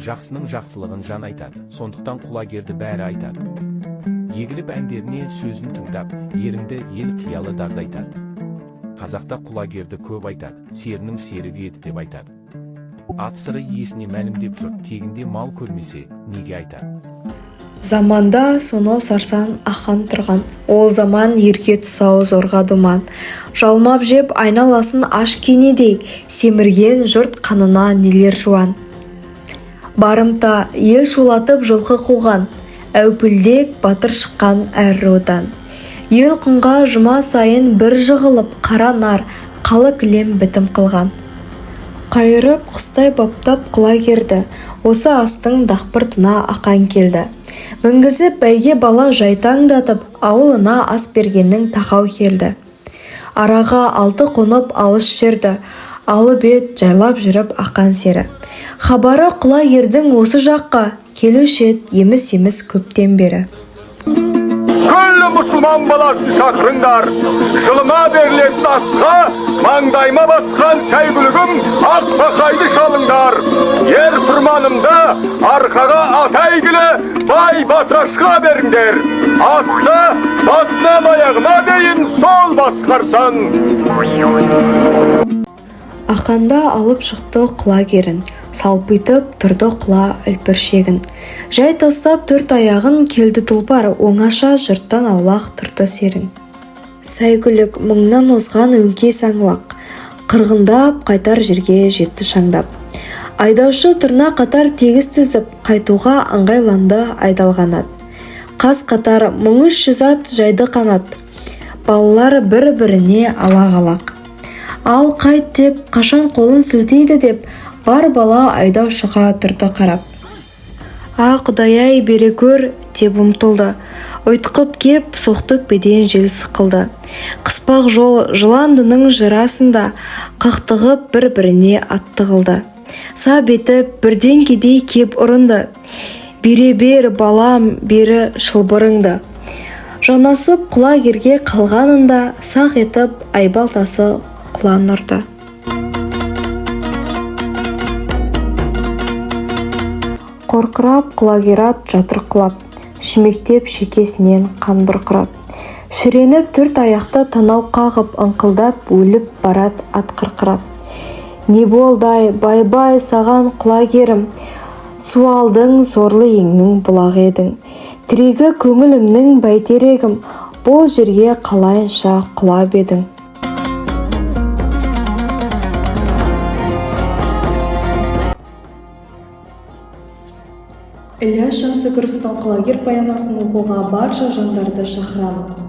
Жақсының жақсылығын жан айтады, сондықтан құлагерді бәрі айтады. Егіліп әндеріне сөзін тыңдап, ерінді ел қиялы дарды айтады. Қазақта құлагерді көп айтады, серінің серігі еді деп айтады. Ат сыры иесіне мәлімдеп жұрт, тегінде мал көрмесе, неге айтады? Заманда сонау сарсан ақан тұрған, ол заман ерге тұсау зорға думан. Жалмап жеп айналасын аш кенедей, семірген жұрт қанына нелер жуан. Барымта ел шулатып жылқы қуған, әупілдек батыр шыққан әр рудан. Ел құнға жұма сайын бір жығылып, қара нар, қалы кілем бітім қылған. Қайырып құстай баптап құлагерді, осы астың дақпыртына ақан келді. Мінгізіп бәйге бала жайтаңдатып, ауылына ас бергеннің тақау келді. Араға алты қонып алыс жерді, алып ет жайлап жүріп ақан сері. Хабары құлагердің осы жаққа, келушет еміс-еміс көптен бері. Күллі мұсылман баласын шақырыңдар, жылыма берілетін асқа, маңдайма басқан шәйгүлігім ақ бақайды шалыңдар. Ер тұрманымды арқаға ат әйгілі бай батырашқа беріңдер. Асты басынан аяғына дейін сол басқарсан. Ақанда алып шықты құлагерін, салпитып тұрды құла үлпіршегін. Жай тастап төрт аяғын келді тұлпар, оңаша жұрттан аулақ тұрды серін. Сәйгүлік мұңнан озған өңкей саңлақ, қырғындап қайтар жерге жетті шаңдап. Айдаушы тұрна қатар тегіс тізіп, қайтуға ыңғайланды айдалған ат. Қас қатар 1300 ат жайды қанат, балалар бір-біріне ала-қалақ. Ал қайт деп, қашан қолын сілтейді деп, бар бала айдаушыға тұрды қарап. Құдай-ай бере көр деп ұмтылды. Ұйтқып кеп, соқтық беден жел сықылды. Қыспақ жол жыландының жырасында, қақтығып бір-біріне аттығылды. Сап етіп бірден кедей кеп ұрынды. Бере бер балам, бері шылбырыңды. Жанасып құлагерге қалғанында, сақ етіп айбалтасы құлан ұрды. Қорқырап құлагер ат жатырқылап, шімектеп шекесінен қан бұрқырап. Шіреніп төрт аяқты танау қағып, ыңқылдап өліп барат ат қырқырап. Не болдай, бай-бай саған құлагерім, суалдың сорлы еңнің бұлақ едің. Тірегі көңілімнің бәйтерегім, бұл жерге қалайынша құлап едің. Ілияс Жансүгіровтың құлагер поэмасын оқуға барша жандарды шақырамын.